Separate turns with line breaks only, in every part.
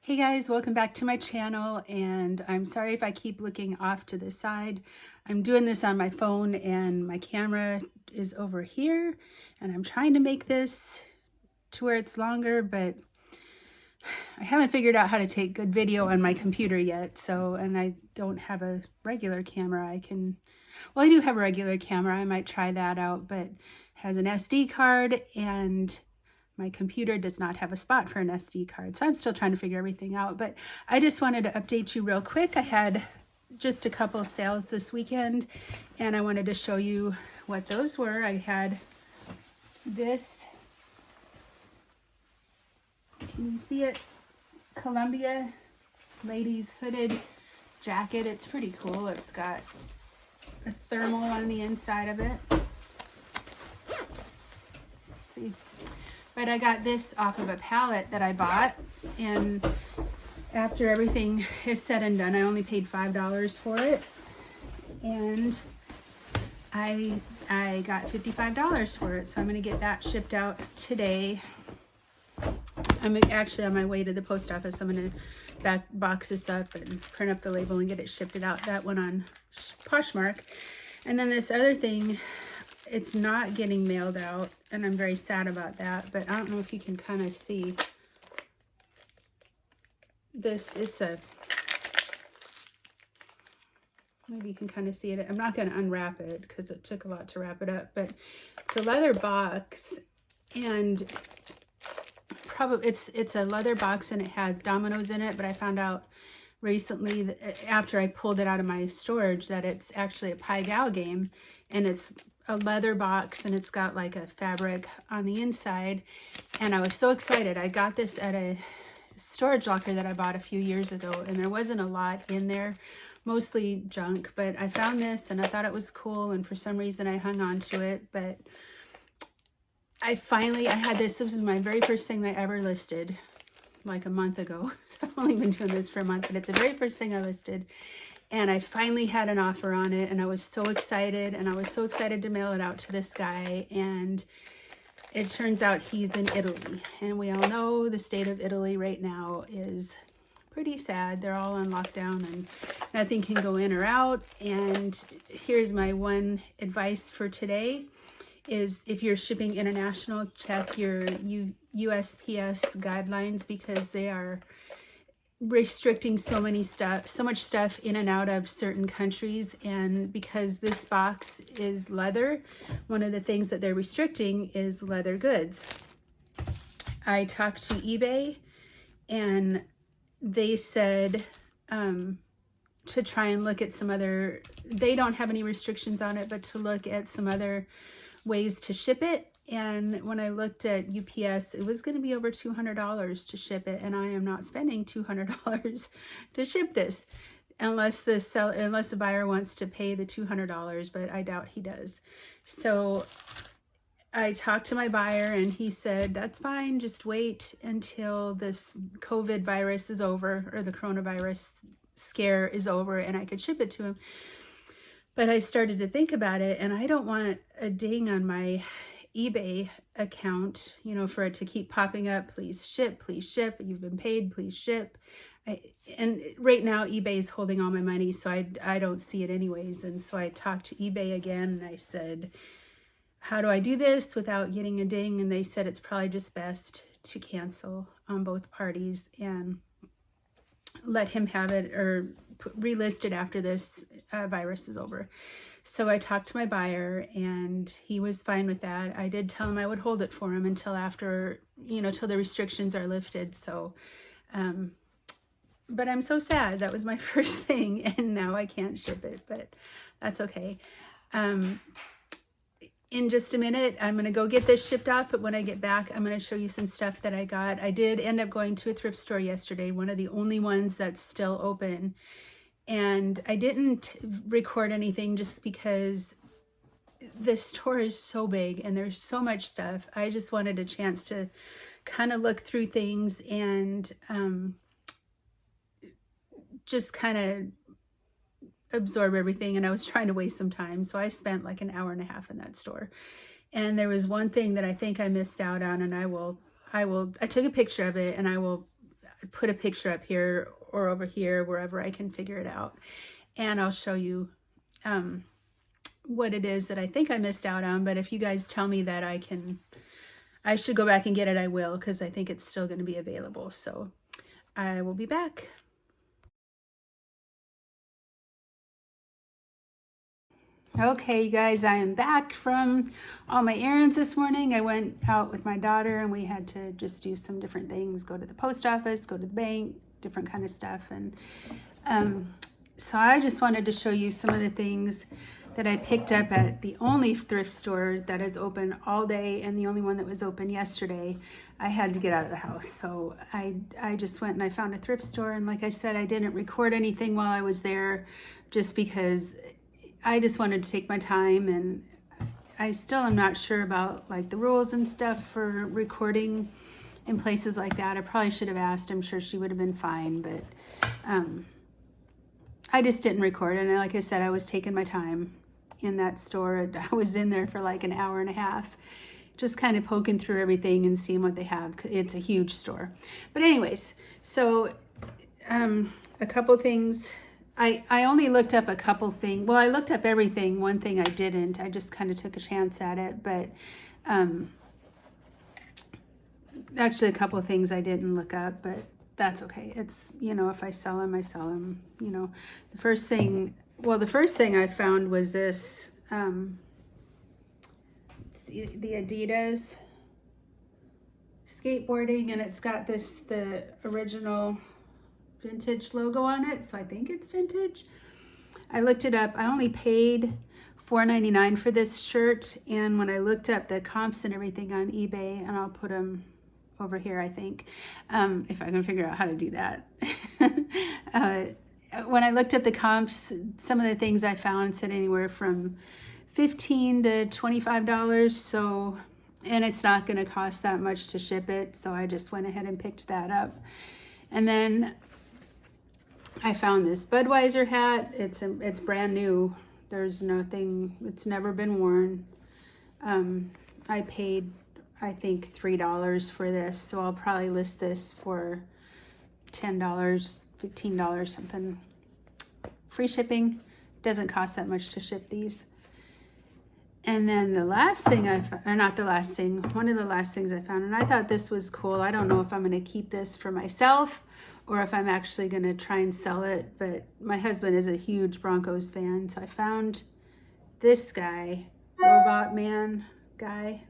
Hey guys, welcome back to my channel, and I'm sorry if I keep looking off to the side. I'm doing this on my phone and my camera is over here, and I'm trying to make this to where it's longer, but I haven't figured out how to take good video on my computer yet. And I don't have a regular camera. I do have a regular camera. I might try that out, but it has an SD card and my computer does not have a spot for an SD card. So I'm still trying to figure everything out, but I just wanted to update you real quick. I had just a couple sales this weekend and I wanted to show you what those were. I had this, can you see it? Columbia ladies hooded jacket. It's pretty cool. It's got a thermal on the inside of it. See? But I got this off of a pallet that I bought, and after everything is said and done, I only paid $5 for it, and I got $55 for it. So I'm going to get that shipped out today. I'm actually on my way to the post office. I'm going to box this up and print up the label and get it shipped out. That went on Poshmark. And then this other thing, it's not getting mailed out, and I'm very sad about that, but I don't know if you can kind of see this. Maybe you can kind of see it. I'm not going to unwrap it because it took a lot to wrap it up, but it's a leather box, and probably it's a leather box and it has dominoes in it, but I found out recently that after I pulled it out of my storage that it's actually a Pai Gow game, and it's a leather box and it's got like a fabric on the inside, and I was so excited. I got this at a storage locker that I bought a few years ago, and there wasn't a lot in there, mostly junk, but I found this and I thought it was cool, and for some reason I hung on to it. But I had this was my very first thing I ever listed like a month ago. So I've only been doing this for a month, but it's the very first thing I listed. And I finally had an offer on it, and I was so excited, and I was so excited to mail it out to this guy. And it turns out he's in Italy, and we all know the state of Italy right now is pretty sad. They're all on lockdown and nothing can go in or out. And here's my one advice for today is, if you're shipping international, check your USPS guidelines, because they are restricting so much stuff in and out of certain countries. And because this box is leather, one of the things that they're restricting is leather goods. I talked to eBay and they said to try and look at some other, they don't have any restrictions on it, but to look at some other ways to ship it. And when I looked at UPS, it was going to be over $200 to ship it, and I am not spending $200 to ship this unless the buyer wants to pay the $200, but I doubt he does. So I talked to my buyer and he said, that's fine, just wait until this COVID virus is over, or the coronavirus scare is over, and I could ship it to him. But I started to think about it, and I don't want a ding on my eBay account, for it to keep popping up. Please ship, you've been paid, please ship. And right now eBay is holding all my money, so I don't see it anyways. And so I talked to eBay again and I said, how do I do this without getting a ding? And they said it's probably just best to cancel on both parties and let him have it, or relist it after this virus is over. So I talked to my buyer and he was fine with that. I did tell him I would hold it for him until after, till the restrictions are lifted. So, but I'm so sad. That was my first thing, and now I can't ship it, but that's okay. In just a minute, I'm going to go get this shipped off, but when I get back, I'm going to show you some stuff that I got. I did end up going to a thrift store yesterday, one of the only ones that's still open. And I didn't record anything just because the store is so big and there's so much stuff. I just wanted a chance to kind of look through things and just kind of absorb everything. And I was trying to waste some time, so I spent like an hour and a half in that store. And there was one thing that I think I missed out on, and I took a picture of it, and put a picture up here or over here, wherever I can figure it out. And I'll show you what it is that I think I missed out on. But if you guys tell me that I should go back and get it, I will, because I think it's still going to be available. So I will be back. Okay, you guys, I am back from all my errands this morning. I went out with my daughter and we had to just do some different things, go to the post office, go to the bank, different kind of stuff. And so I just wanted to show you some of the things that I picked up at the only thrift store that is open all day and the only one that was open yesterday. I had to get out of the house. So I just went and I found a thrift store. And like I said, I didn't record anything while I was there just because I just wanted to take my time, and I still am not sure about like the rules and stuff for recording in places like that. I probably should have asked. I'm sure she would have been fine, but I just didn't record. And like I said, I was taking my time in that store. I was in there for like an hour and a half, just kind of poking through everything and seeing what they have. It's a huge store. But anyways, so a couple things. I only looked up a couple things. Well, I looked up everything. One thing I didn't. I just kind of took a chance at it. But actually a couple of things I didn't look up, but that's okay. It's, you know, if I sell them, I sell them. You know, the first thing I found was this, the Adidas skateboarding, and it's got the original vintage logo on it, so I think it's vintage. I looked it up. I only paid $4.99 for this shirt, and when I looked up the comps and everything on eBay, and I'll put them over here, I think, if I can figure out how to do that. When I looked up the comps, some of the things I found said anywhere from $15 to $25, so, and it's not going to cost that much to ship it, so I just went ahead and picked that up. And then I found this Budweiser hat. It's brand new. There's nothing, it's never been worn. I paid, I think, $3 for this, so I'll probably list this for $10, $15, something. Free shipping. Doesn't cost that much to ship these. And then the last thing not the last thing, one of the last things I found, and I thought this was cool. I don't know if I'm going to keep this for myself or if I'm actually going to try and sell it, but my husband is a huge Broncos fan, so I found this guy, Robot Man guy.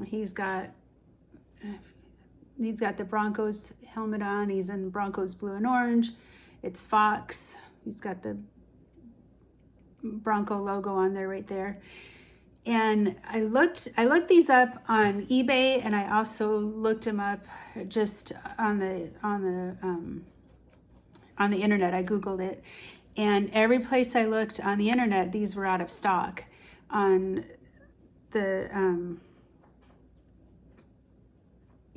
He's got the Broncos helmet on. He's in Broncos blue and orange. It's Fox. He's got the Bronco logo on there right there. And I looked these up on eBay, and I also looked them up just on the internet. I Googled it, and every place I looked on the internet, these were out of stock. On the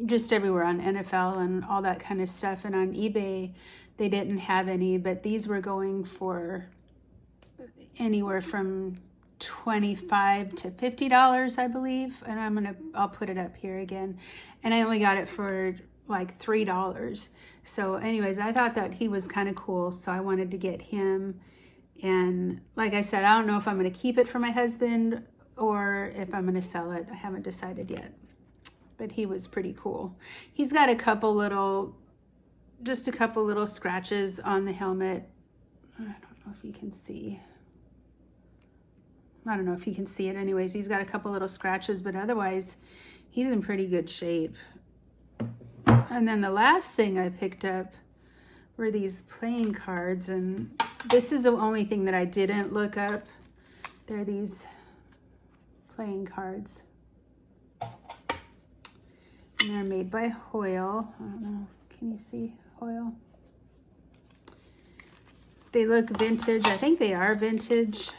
just everywhere, on NFL and all that kind of stuff, and on eBay they didn't have any, but these were going for anywhere from $25 to $50, I believe. And I'll put it up here again. And I only got it for like $3. So anyways, I thought that he was kind of cool, so I wanted to get him. And like I said, I don't know if I'm going to keep it for my husband or if I'm going to sell it. I haven't decided yet, but he was pretty cool. He's got just a couple little scratches on the helmet. I don't know if you can see. I don't know if you can see it. Anyways, he's got a couple little scratches, but otherwise he's in pretty good shape. And then the last thing I picked up were these playing cards, and this is the only thing that I didn't look up. They're these playing cards. And they're made by Hoyle. I don't know, can you see Hoyle? They look vintage. I think they are vintage.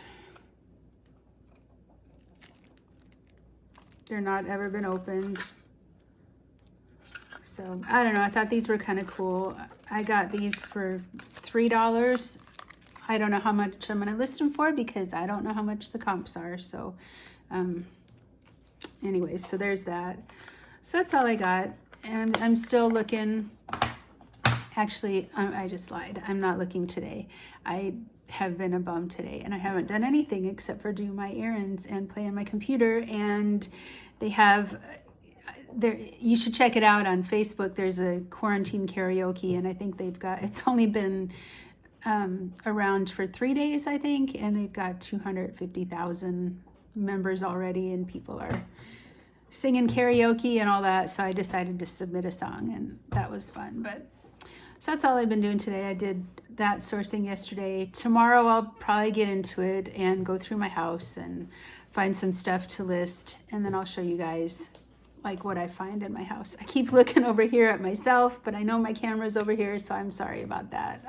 They're not ever been opened. So I don't know. I thought these were kind of cool. I got these for $3. I don't know how much I'm going to list them for because I don't know how much the comps are. So anyways, so there's that. So that's all I got. And I'm still looking Actually, I just lied. I'm not looking today. I have been a bum today, and I haven't done anything except for do my errands and play on my computer. And they have there. You should check it out on Facebook. There's a quarantine karaoke, and I think they've got. It's only been around for 3 days, I think, and they've got 250,000 members already, and people are singing karaoke and all that. So I decided to submit a song, and that was fun. But so that's all I've been doing today. I did that sourcing yesterday. Tomorrow I'll probably get into it and go through my house and find some stuff to list, and then I'll show you guys like what I find in my house. I keep looking over here at myself, but I know my camera's over here, so I'm sorry about that.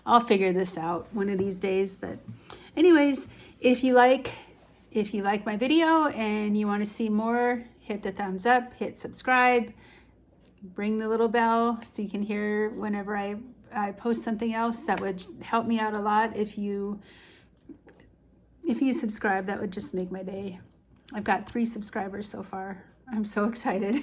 I'll figure this out one of these days. But anyways, if you like my video and you want to see more, hit the thumbs up, hit subscribe, ring the little bell so you can hear whenever I post something else. That would help me out a lot. If you subscribe, that would just make my day. I've got 3 subscribers so far. I'm so excited.